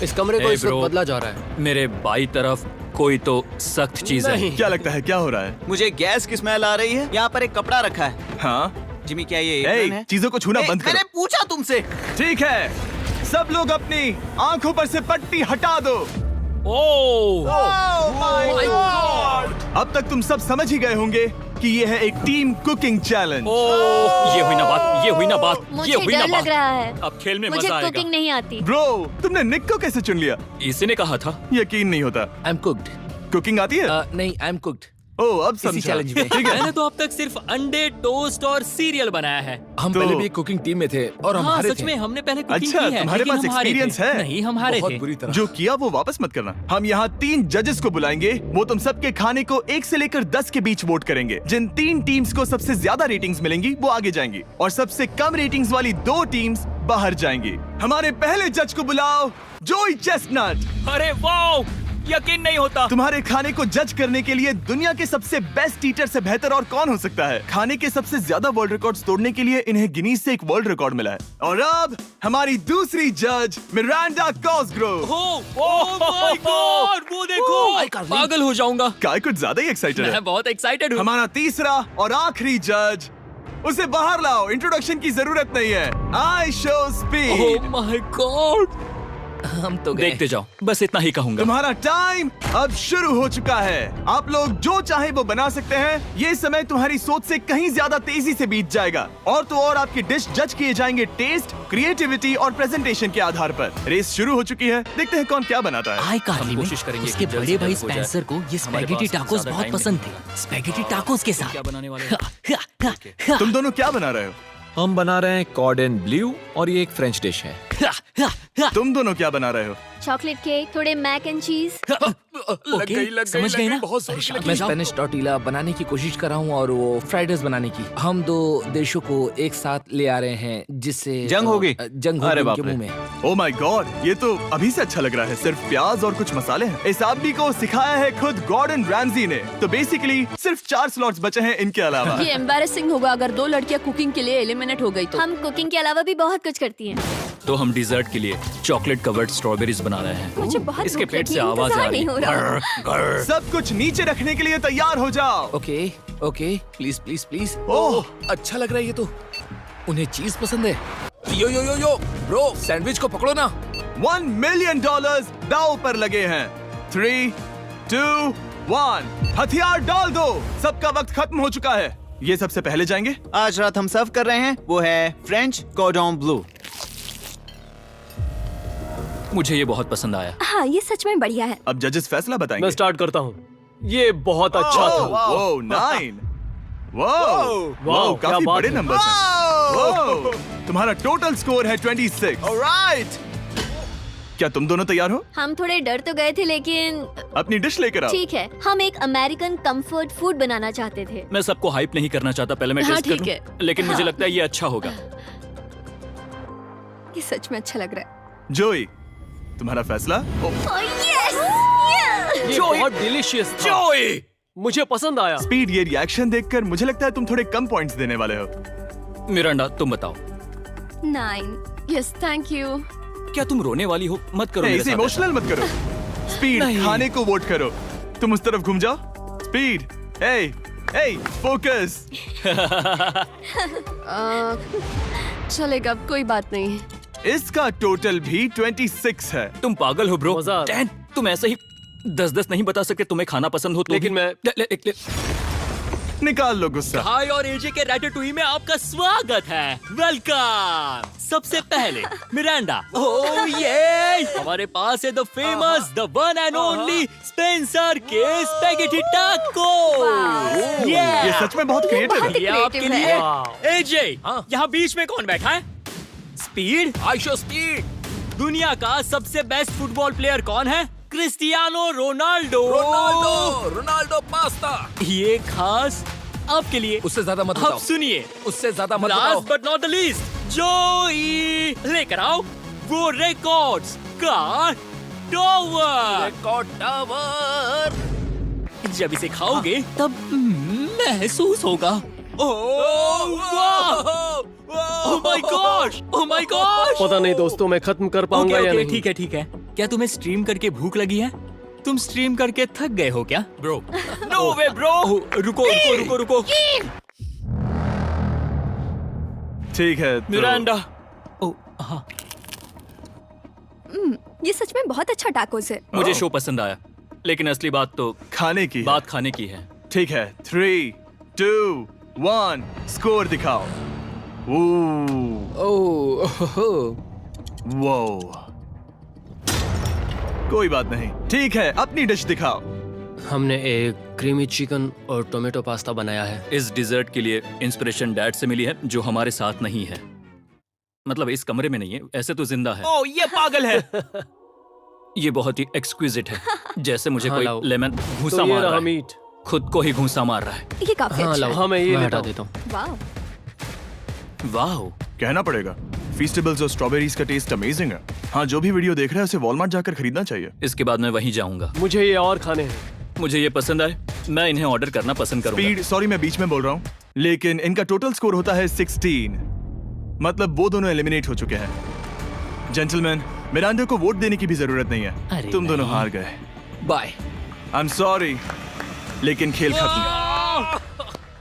इस कमरे को Hey, इस वक्त bro. बदला जा रहा है। मेरे बाई तरफ कोई तो सख्त चीज है। नहीं। क्या लगता है क्या हो रहा है? मुझे गैस की स्मेल आ रही है। यहाँ पर एक कपड़ा रखा है। हाँ, जिमी, क्या ये ए, एप्रन है? चीजों को छूना बंद मैंने करो। पूछा तुमसे। ठीक है, सब लोग अपनी आंखों पर से पट्टी हटा दो। ओह अब तक तुम सब समझ ही गए होंगे कि ये है एक टीम कुकिंग चैलेंज। ये हुई ना बात। मुझे डर लग रहा है। अब खेल में मुझे मजा आएगा। कुकिंग नहीं आती। ब्रो, तुमने निक को कैसे चुन लिया? इसी ने कहा था। यकीन नहीं होता। I am cooked. कुकिंग आती है? नहीं, आई एम कुक्ड। ओह, अब इसी समझा। चैलेंज में। ठीक है। मैंने तो अब तक सिर्फ अंडे, टोस्ट और सीरियल बनाया है। हम तो- पहले भी कुकिंग टीम में थे और हम हाँ हारे सच थे। में हमने पहले कुकिंग अच्छा, की है। तुम्हारे लेकिन पास हम हारे थे। experience है? नहीं, हम हारे बहुत थे। बुरी तरह। जो किया वो वापस मत करना। हम यहाँ 3 जजेस को बुलाएंगे। वो तुम सबके खाने को 1 से लेकर 10 के बीच वोट करेंगे। जिन 3 टीम्स को सबसे ज्यादा रेटिंग्स मिलेंगी वो आगे जाएंगी और सबसे कम रेटिंग्स वाली 2 टीम्स बाहर जाएंगी। हमारे पहले जज को बुलाओ, जोई चेस्टनट। अरे वाओ, यकीन नहीं होता। तुम्हारे खाने को जज करने के लिए दुनिया के सबसे बेस्ट ईटर से बेहतर और कौन हो सकता है? खाने के सबसे ज्यादा वर्ल्ड रिकॉर्ड्स तोड़ने के लिए इन्हें गिनीज से एक वर्ल्ड रिकॉर्ड मिला है। और अब हमारी दूसरी जज मिरांडा कॉसग्रोव। ओह माय गॉड, वो देखो। पागल हो जाऊंगा। काय कुछ ज्यादा ही एक्साइटेड है। मैं बहुत एक्साइटेड हूँ। हमारा तीसरा और आखिरी जज, उसे बाहर लाओ। इंट्रोडक्शन की जरूरत नहीं है। I show speed. Oh my God, हम तो गए। देखते जाओ, बस इतना ही कहूंगा। तुम्हारा टाइम अब शुरू हो चुका है। आप लोग जो चाहे वो बना सकते हैं। ये समय तुम्हारी सोच से कहीं ज्यादा तेजी से बीत जाएगा। और तो और आपके डिश जज किए जाएंगे टेस्ट, क्रिएटिविटी और प्रेजेंटेशन के आधार पर। रेस शुरू हो चुकी है। देखते हैं कौन क्या बनाता है। हाय कार्ली हम में कोशिश करेंगे उसके कि जल्द बड़े से भाई जल्द हो जाए। स्पेंसर को ये हमारे स्पैगेटी पास टाकोस ज्यादा बहुत टाइम पसंद नहीं थे। स्पैगेटी टाकोस के साथ क्या बनाने वाले हैं? तुम दोनों क्या बना रहे हो? हम बना रहे हैं कॉर्डन ब्लू और ये एक फ्रेंच डिश है। तुम दोनों क्या बना रहे हो? चॉकलेट केक, थोड़े मैक एंड चीज। समझ गए ना? मैं स्पेनिश टॉर्टिला बनाने की कोशिश कर रहा हूँ और वो फ्राइड राइस बनाने की। हम 2 देशों को एक साथ ले आ रहे हैं जिससे जंग होगी? जंग अरे होगी बाप उनके रे। मुंह में। ओ माय गॉड, ये तो अभी से अच्छा लग रहा है। सिर्फ प्याज और कुछ मसाले हैं। इस आदमी को सिखाया है खुद गॉर्डन रैमजी ने। तो बेसिकली सिर्फ 4 स्लॉट्स बचे हैं इनके अलावा। ये एम्बैरेसिंग होगा अगर 2 लड़कियां कुकिंग के लिए एलिमिनेट हो गई तो। हम कुकिंग के अलावा भी बहुत कुछ करती हैं। तो हम डिजर्ट के लिए चॉकलेट कवर्ड स्ट्रॉबेरीज बना रहे हैं। मुझे बहुत इसके भूख पेट लगी से है, आवाज आ इंतजार रही नहीं हो रहा। है। सब कुछ नीचे रखने के लिए तैयार हो जाओ। Okay okay, please please please. ओह, अच्छा लग रहा है ये तो। उन्हें चीज पसंद है। यो यो यो यो ब्रो, सैंडविच को पकड़ो ना। $1 मिलियन दांव पर लगे हैं। 3, 2, 1, हथियार डाल दो। सबका वक्त खत्म हो चुका है। ये सबसे पहले जाएंगे। आज रात हम सर्व कर रहे हैं वो है फ्रेंच कॉर्डन ब्लू। मुझे ये बहुत पसंद आया। हाँ, ये सच में बढ़िया है। अब जजेस फैसला बताएंगे। मैं स्टार्ट करता हूँ। ये बहुत अच्छा था। ओह, 9। वाओ, क्या काफी बात बड़े है। नंबर्स हैं। वाओ, तुम्हारा टोटल स्कोर है 26। ऑलराइट। क्या तुम दोनों तैयार हो? हम थोड़े डर तो गए थे लेकिन अपनी डिश लेकर आओ। ठीक है। हम एक अमेरिकन कंफर्ट फूड बनाना चाहते थे। मैं सबको हाइप नहीं करना चाहता, पहले मैं हाँ, टेस्ट ठीक करूं। है। लेकिन मुझे लगता है ये अच्छा होगा। ये सच में अच्छा लग रहा है। जोई, तुम्हारा फैसला? ये बहुत डिलीशियस था। मुझे पसंद आया। स्पीड, ये रिएक्शन देखकर मुझे लगता है तुम थोड़े कम पॉइंट्स देने वाले हो। मिरांडा, तुम बताओ। 9। Yes, thank you. क्या तुम रोने वाली हो? मत करो मेरे इसे साथ इमोशनल मत करो। स्पीड, नहीं। खाने को वोट करो। तुम उस तरफ घूम जाओ। Speed, focus. चलेगा, कोई बात नहीं। इसका टोटल भी 26 है। तुम पागल हो ब्रो। मजा आ रहा है। 10, तुम ऐसे ही 10-10 नहीं बता सकते। तुम्हें खाना पसंद हो तो लेकिन भी- मैं- ले। निकाल लो गुस्सा। हाय और एजे के रैटाटूई में आपका स्वागत है। वेलकम। सबसे पहले मिरांडा। ओह ये हमारे पास है the famous, the one and only Spencer के स्पैगेटी टाको। ये सच में बहुत क्रिएटिव है। ये आपके creative लिए। वाह। एजे, हाँ। यहाँ बीच में कौन बैठा है? स्पीड। I show speed. दुनिया का सबसे बेस्ट फुटबॉल प्लेयर कौन है? Cristiano Ronaldo. Ronaldo pasta. ये खास आपके लिए। उससे ज्यादा मत अब बताओ। सुनिए, उससे ज्यादा मत बताओ। Last but not the least, जोई लेकर आओ वो रिकॉर्ड्स का टावर। Record tower. जब इसे खाओगे तब महसूस होगा। Oh my gosh, oh my gosh. पता नहीं दोस्तों, मैं खत्म कर पाऊंगा या नहीं। ठीक है ठीक है। क्या तुम्हें स्ट्रीम करके भूख लगी है? तुम स्ट्रीम करके थक गए हो क्या ब्रो? No way bro. रुको रुको रुको रुको। ठीक है तो... मिरांडा। ओह हाँ, ये सच में बहुत अच्छा टाकोस है। मुझे शो पसंद आया, लेकिन असली बात तो खाने की है। बात खाने की है। ठीक है, 3, 2, 1 स्कोर दिखाओ। वो कोई बात नहीं। ठीक है, अपनी डिश दिखाओ। हमने एक क्रीमी चिकन और टोमेटो पास्ता बनाया है। इस डिजर्ट के लिए इंस्पिरेशन डैड से मिली है, जो हमारे साथ नहीं है। मतलब इस कमरे में नहीं है, ऐसे तो जिंदा है। ओह ये पागल है। ये बहुत ही एक्सक्विजिट है, जैसे मुझे हाँ, कोई लाओ। लेमन घूंसा तो ये मार रहा रहा है। मीट। खुद को ही घूंसा मार रहा है। ये काफी हाँ अच्छा लाओ, है। हाँ मैं ये मैं हटा हटा देता हूँ। वाह। वाह, कहना पड़ेगा, फीस्टेबल्स और स्ट्रॉबेरीज का टेस्ट अमेजिंग है। हाँ, जो भी वीडियो देख रहा है उसे वॉलमार्ट जाकर खरीदना चाहिए। इसके बाद मैं वहीं जाऊंगा। मुझे ये और खाने हैं। मुझे ये पसंद आए, मैं इन्हें ऑर्डर करना पसंद करूंगा। स्पीड, सॉरी मैं बीच में बोल रहा हूँ, लेकिन इनका टोटल स्कोर होता है 16। मतलब वो दोनों एलिमिनेट हो चुके हैं। जेंटलमैन, मिरांडा को वोट देने की भी जरूरत नहीं है। अरे तुम दोनों नहीं। हार गए। बाय। आई एम सॉरी, लेकिन खेल खत्म।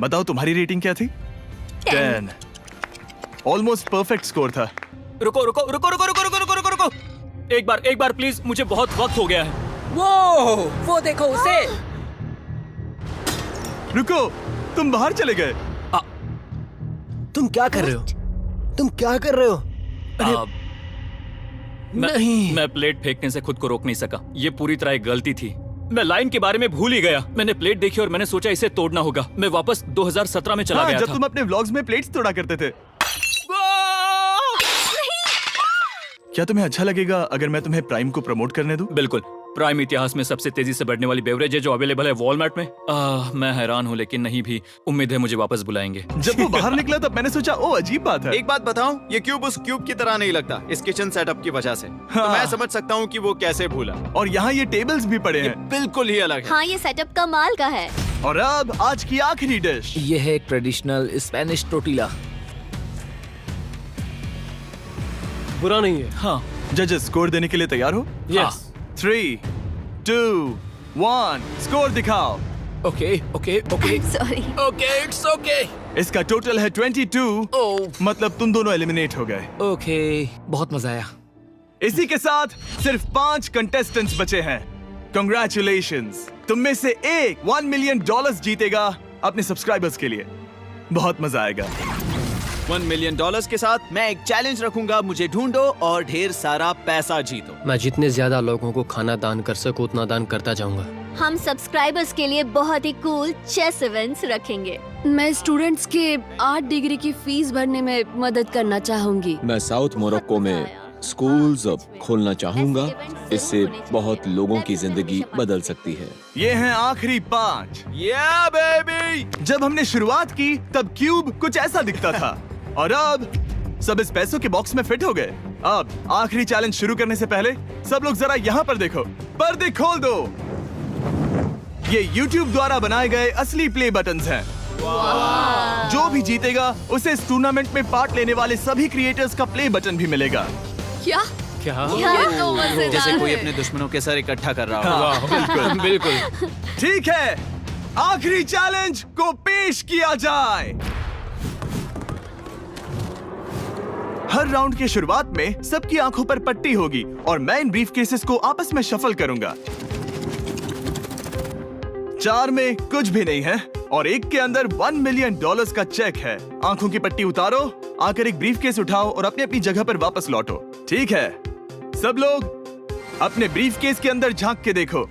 बताओ तुम्हारी रेटिंग क्या थी? 10। ऑलमोस्ट परफेक्ट स्कोर था। रुको रुको रुको रुको रुको रुको रुको रुको रुको। एक बार प्लीज, मुझे बहुत वक्त हो गया है। वो देखो उसे। रुको, तुम बाहर चले गए। तुम क्या कर रहे हो? तुम क्या कर रहे हो? मैं प्लेट फेंकने से खुद को रोक नहीं सका। ये पूरी तरह एक गलती थी। मैं लाइन के बारे में भूल ही गया। मैंने प्लेट देखी और मैंने सोचा इसे तोड़ना होगा। मैं वापस 2017 में चला गया जब था। तुम अपने व्लॉग्स में प्लेट्स तोड़ा करते थे। क्या तुम्हें अच्छा लगेगा अगर मैं तुम्हें प्राइम को प्रमोट करने दूं? बिल्कुल। प्राइम इतिहास में सबसे तेजी से बढ़ने वाली बेवरेज है जो अवेलेबल है वॉलमार्ट में। मैं हैरान हूँ, लेकिन नहीं भी। उम्मीद है मुझे वापस बुलाएंगे। जब वो बाहर निकला तब मैंने सोचा ओ अजीब बात है। एक बात बताऊं, ये क्यूब उस क्यूब की तरह नहीं लगता इस किचन सेटअप की वजह से। तो मैं समझ सकता हूँ कि वो कैसे भूला। और यहाँ ये टेबल्स भी पड़े ये हैं। बिल्कुल ही अलग है। हाँ, ये सेटअप कमाल का है। और अब आज की आखिरी डिश। ये है एक ट्रेडिशनल स्पेनिश टोटीला। बुरा नहीं है। हाँ, जजेस स्कोर देने के लिए तैयार हो? यस। 3, 2, 1 स्कोर दिखाओ। Okay okay okay sorry. Okay it's okay. इसका टोटल है 22। मतलब तुम दोनों एलिमिनेट हो गए। ओके, बहुत मजा आया। इसी के साथ सिर्फ 5 कंटेस्टेंट्स बचे हैं। कंग्रेचुलेशंस, तुम में से एक $1 मिलियन जीतेगा अपने सब्सक्राइबर्स के लिए। बहुत मजा आएगा। $1 मिलियन के साथ मैं एक चैलेंज रखूंगा, मुझे ढूंढो और ढेर सारा पैसा जीतो। मैं जितने ज्यादा लोगों को खाना दान कर सकूं उतना दान करता जाऊंगा। हम सब्सक्राइबर्स के लिए बहुत ही कूल चेस इवेंट्स रखेंगे। मैं स्टूडेंट्स के 8 डिग्री की फीस भरने में मदद करना चाहूंगी। मैं साउथ मोरक्को में स्कूल्स अब खोलना चाहूंगा। इससे बहुत लोगों की जिंदगी बदल सकती है। ये हैं आखिरी 5। या बेबी। जब हमने शुरुआत की तब क्यूब कुछ ऐसा दिखता था और अब सब इस पैसों के बॉक्स में फिट हो गए। अब आखिरी चैलेंज शुरू करने से पहले सब लोग जरा यहाँ पर देखो। पर्दे खोल दो। ये YouTube द्वारा बनाए गए असली प्ले बटन्स हैं। जो भी जीतेगा उसे इस टूर्नामेंट में पार्ट लेने वाले सभी क्रिएटर्स का प्ले बटन भी मिलेगा। क्या? क्या? ये तो मजेदार जैसे कोई है। अपने दुश्मनों के सर इकट्ठा कर रहा हो। हाँ, बिल्कुल बिल्कुल। ठीक है, आखिरी चैलेंज को पेश किया जाए। हर राउंड के शुरुआत में सबकी आंखों पर पट्टी होगी और मैं इन ब्रीफ केसेस को आपस में शफल करूंगा। 4 में कुछ भी नहीं है और एक के अंदर $1 मिलियन का चेक है। आंखों की पट्टी उतारो, आकर एक ब्रीफ केस उठाओ और अपनी अपनी जगह पर वापस लौटो। ठीक है, सब लोग अपने ब्रीफ केस के अंदर झांक के देखो।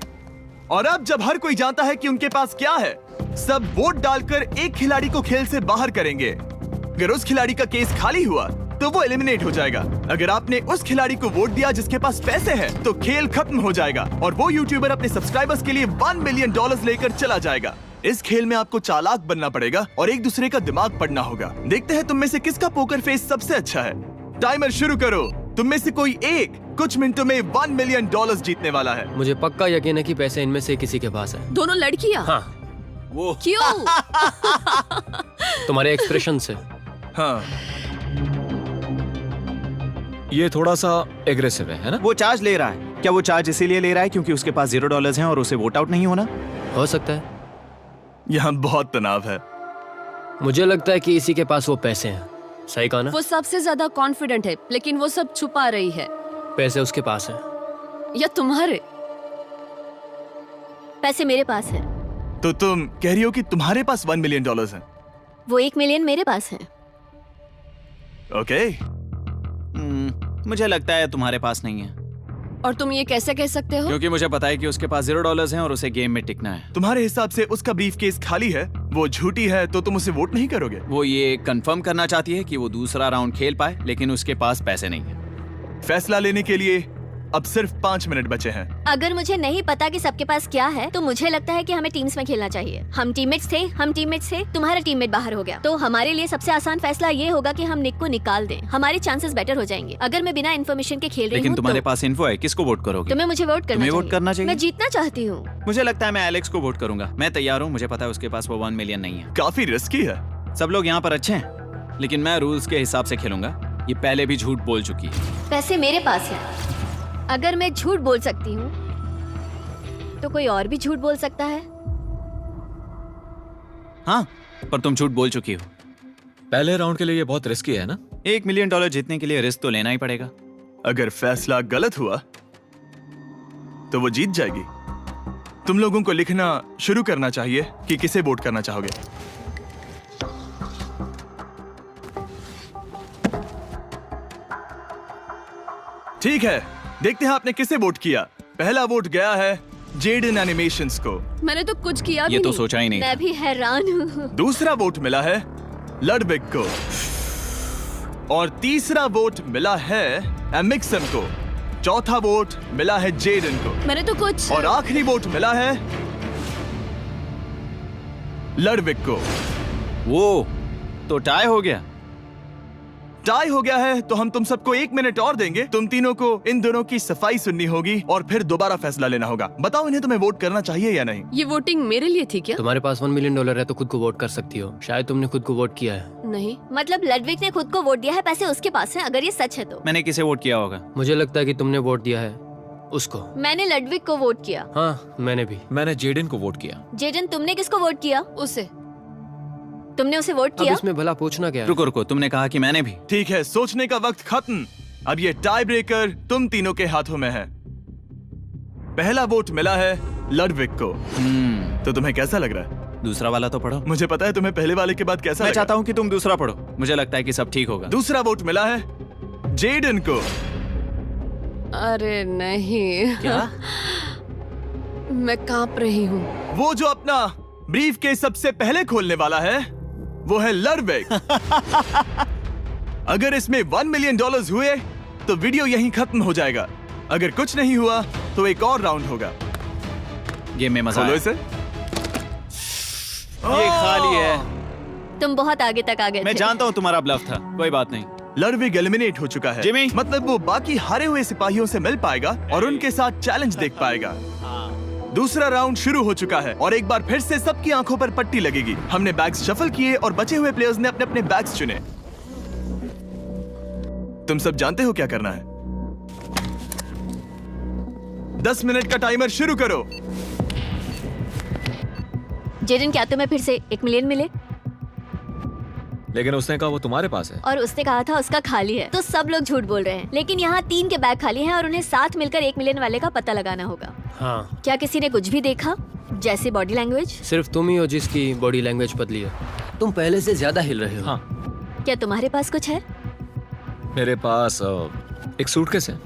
और अब जब हर कोई जानता है कि उनके पास क्या है, सब वोट डालकर एक खिलाड़ी को खेल से बाहर करेंगे। अगर उस खिलाड़ी का केस खाली हुआ तो वो एलिमिनेट हो जाएगा। अगर आपने उस खिलाड़ी को वोट दिया जिसके पास पैसे हैं, तो खेल खत्म हो जाएगा और वो यूट्यूबर अपने सब्सक्राइबर्स के लिए $1 मिलियन लेकर चला जाएगा। इस खेल में आपको चालाक बनना पड़ेगा और एक दूसरे का दिमाग पढ़ना होगा। देखते हैं तुम में से किसका पोकर फेस सबसे अच्छा है। टाइमर शुरू करो। तुम में से कोई एक कुछ मिनटों में $1 मिलियन जीतने वाला है। मुझे पक्का यकीन है कि पैसे इनमें से किसी के पास है। दोनों लड़कियां? हाँ। वो क्यों? तुम्हारे एक्सप्रेशन से। हाँ। ये थोड़ा सा एग्रेसिव है ना? वो चार्ज ले रहा है। क्या वो चार्ज इसीलिए ले रहा है क्योंकि उसके पास $0 हैं और उसे वोट आउट नहीं होना? हो सकता है। यहाँ बहुत तनाव है। मुझे लगता है कि इसी के पास वो पैसे हैं। सही कहा ना? वो सबसे ज्यादा कॉन्फिडेंट है, लेकिन वो सब छुपा रही है। पैसे उसके पास हैं। या तुम्हारे? पैसे मेरे पास है। तो तुम कह रही हो कि तुम्हारे पास $1 मिलियन है? वो 1 मिलियन मेरे पास है। ओके। मुझे लगता है तुम्हारे पास नहीं है। और तुम ये कैसे कह सकते हो? क्योंकि मुझे पता है कि उसके पास $0 हैं और उसे गेम में टिकना है। तुम्हारे हिसाब से उसका ब्रीफकेस खाली है, वो झूठी है, तो तुम उसे वोट नहीं करोगे? वो ये कंफर्म करना चाहती है कि वो दूसरा राउंड खेल पाए, लेकिन उसके पास पैसे नहीं है। फैसला लेने के लिए अब सिर्फ 5 मिनट बचे हैं। अगर मुझे नहीं पता कि सबके पास क्या है, तो मुझे लगता है कि हमें टीम्स में खेलना चाहिए। हम टीममेट्स थे, तुम्हारा टीममेट बाहर हो गया, तो हमारे लिए सबसे आसान फैसला ये होगा कि हम निक को निकाल दें। हमारे चांसेस बेटर हो जाएंगे। अगर मैं बिना इन्फॉर्मेशन के खेल रही हूँ, लेकिन तुम्हारे पास इन्फो है, किसको वोट करोगे? तुम्हें मुझे वोट करना तुम्हें चाहिए। वोट करना चाहिए। मैं जीतना चाहती हूँ। मुझे लगता है मैं एलेक्स को वोट करूंगा। मैं तैयार हूँ। मुझे पता है उसके पास वो 1 मिलियन नहीं है। काफी रिस्की है। सब लोग यहाँ पर अच्छे हैं, लेकिन मैं रूल्स के हिसाब से खेलूंगा। ये पहले भी झूठ बोल चुकी है। पैसे मेरे पास है। अगर मैं झूठ बोल सकती हूँ, तो कोई और भी झूठ बोल सकता है। हाँ, पर तुम झूठ बोल चुकी हो। पहले राउंड के लिए ये बहुत रिस्की है ना? $1 मिलियन जीतने के लिए रिस्क तो लेना ही पड़ेगा। अगर फैसला गलत हुआ तो वो जीत जाएगी। तुम लोगों को लिखना शुरू करना चाहिए कि किसे वोट करना चाहोगे। ठीक है, देखते हैं आपने किसे वोट किया। पहला वोट गया है जेडन एनिमेशंस को। मैंने तो कुछ किया भी ये तो नहीं। सोचा ही नहीं। मैं भी हैरान हूँ। दूसरा वोट मिला है लडविग को और तीसरा वोट मिला है एमिक्सन को। चौथा वोट मिला है जेडन को। मैंने तो कुछ। और आखिरी वोट मिला है लडविग को। वो तो टाई हो गया। टाई हो गया है तो हम तुम सबको 1 मिनट और देंगे। तुम तीनों को इन दोनों की सफाई सुननी होगी और फिर दोबारा फैसला लेना होगा। बताओ इन्हें तुम्हें वोट करना चाहिए या नहीं। ये वोटिंग मेरे लिए थी क्या? तुम्हारे पास $1 मिलियन है तो खुद को वोट कर सकती हो। शायद तुमने खुद को वोट किया है। नहीं। मतलब लडविग ने खुद को वोट दिया है, पैसे उसके पास है। अगर ये सच है तो मैंने किसे वोट किया होगा? मुझे लगता है कि तुमने वोट दिया है उसको। मैंने लडविग को वोट किया। हाँ, मैंने भी। मैंने जेडन को वोट किया। जेडन, तुमने किसको वोट किया? उसे। तुमने उसे वोट अब किया? इसमें भला पूछना क्या है? रुको रुको, तुमने कहा कि मैंने भी। ठीक है, सोचने का वक्त खत्म। अब ये टाई ब्रेकर तुम तीनों के हाथों में है। पहला वोट मिला है लडविग को। तो तुम्हें कैसा लग रहा है? दूसरा वाला तो पढ़ो। मुझे पता है तुम्हें पहले वाले के बाद कैसा मैं लगा। चाहता हूँ कि तुम दूसरा पढ़ो। मुझे लगता है कि सब ठीक होगा। दूसरा वोट मिला है जेडन को। अरे नहीं। क्या? मैं कांप रही हूँ। वो जो अपना ब्रीफ केस सबसे पहले खोलने वाला है वो है लडविग। अगर इसमें $1 मिलियन हुए तो वीडियो यहीं खत्म हो जाएगा। अगर कुछ नहीं हुआ तो एक और राउंड होगा। गेम में मजा खोलो आया। इसे। ये खाली है। तुम बहुत आगे तक आ गए मैं थे। जानता हूँ तुम्हारा ब्लफ था, कोई बात नहीं। लडविग एलिमिनेट हो चुका है। जिमी। मतलब वो बाकी हारे हुए सिपाहियों से मिल पाएगा और उनके साथ चैलेंज देख पाएगा। दूसरा राउंड शुरू हो चुका है और एक बार फिर से सबकी आंखों पर पट्टी लगेगी। हमने बैग्स शफल किए और बचे हुए प्लेयर्स ने अपने अपने बैग्स चुने। तुम सब जानते हो क्या करना है। 10 मिनट का टाइमर शुरू करो। जेडन, क्या तुम्हें फिर से 1 मिलियन मिले? लेकिन उसने कहा वो तुम्हारे पास है। और उसने कहा था उसका खाली है। तो सब लोग झूठ बोल रहे हैं। लेकिन यहाँ 3 के बैग खाली हैं और उन्हें साथ मिलकर 1 मिलियन वाले का पता लगाना होगा। हाँ। क्या किसी ने कुछ भी देखा, जैसे बॉडी लैंग्वेज? सिर्फ तुम ही हो जिसकी बॉडी लैंग्वेज बदली है। तुम पहले से ज्यादा हिल रहे हो। हाँ। क्या तुम्हारे पास कुछ है? मेरे पास एक सूटकेस है।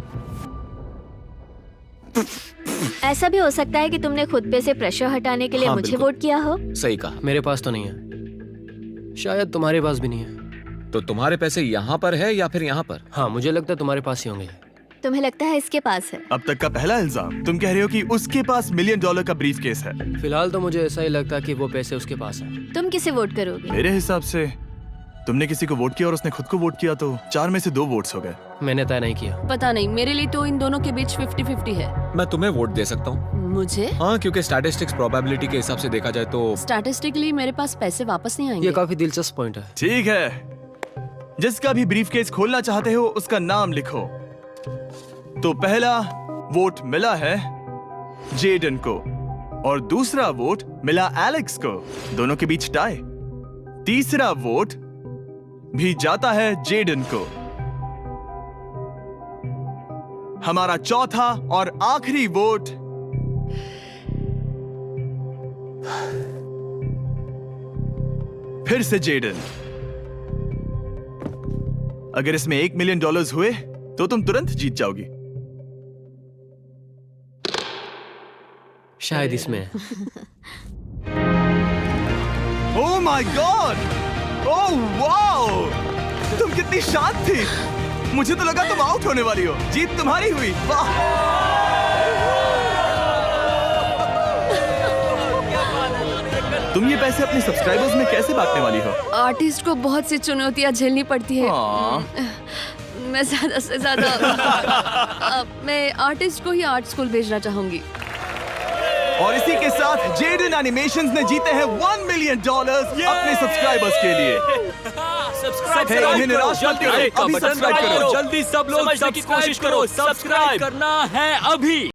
ऐसा भी हो सकता है कि तुमने खुद पे से प्रेशर हटाने के लिए हाँ, मुझे बिल्कुल। वोट किया हो। सही कहा। मेरे पास तो नहीं है। शायद तुम्हारे पास भी नहीं है। तो तुम्हारे पैसे यहाँ पर है या फिर यहाँ पर? हाँ, मुझे लगता है तुम्हारे पास ही होंगे। तुम्हें लगता है इसके पास है? अब तक का पहला इल्जाम। तुम कह रहे हो कि उसके पास $1 मिलियन का ब्रीफ केस है। फिलहाल तो मुझे ऐसा ही लगता है कि वो पैसे उसके पास हैं। तुम किसे वोट करोगे? मेरे हिसाब से तुमने किसी को वोट किया और उसने खुद को वोट किया, तो 4 में से 2 वोट्स हो गए। मैंने तय नहीं किया। पता नहीं, मेरे लिए तो इन दोनों के बीच 50-50 है। मैं तुम्हें वोट दे सकता हूँ। मुझे? हाँ, क्योंकि स्टैटिस्टिक्स प्रोबेबिलिटी के हिसाब से देखा जाए तो स्टैटिस्टिकली मेरे पास पैसे वापस नहीं आएंगे। ये काफी दिलचस्प पॉइंट है। ठीक है, जिसका भी ब्रीफ केस खोलना चाहते हो उसका नाम लिखो। तो पहला वोट मिला है जेडन को और दूसरा वोट मिला एलेक्स को। दोनों के बीच टाई। तीसरा वोट भी जाता है जेडन को। हमारा चौथा और आखिरी वोट फिर से जेडन। अगर इसमें $1 मिलियन हुए तो तुम तुरंत जीत जाओगी। शायद इसमें। Oh my God! Oh wow! तुम कितनी शांत थी। मुझे तो लगा तुम आउट होने वाली हो। जीत तुम्हारी हुई। वाह! तुम ये पैसे अपने सब्सक्राइबर्स में कैसे बांटने वाली हो? आर्टिस्ट को बहुत सी चुनौतियां झेलनी पड़ती है। मैं ज्यादा से ज्यादा मैं आर्टिस्ट को ही आर्ट स्कूल भेजना चाहूंगी। और इसी के साथ जेडन एनिमेशंस ने जीते हैं $1 मिलियन अपने सब्सक्राइबर्स के लिए। सब्सक्राइब उन्हें निराश मत करो, अभी सब्सक्राइब करो। जल्दी सब लोग समझने की कोशिश करो। सब्सक्राइब करना है अभी।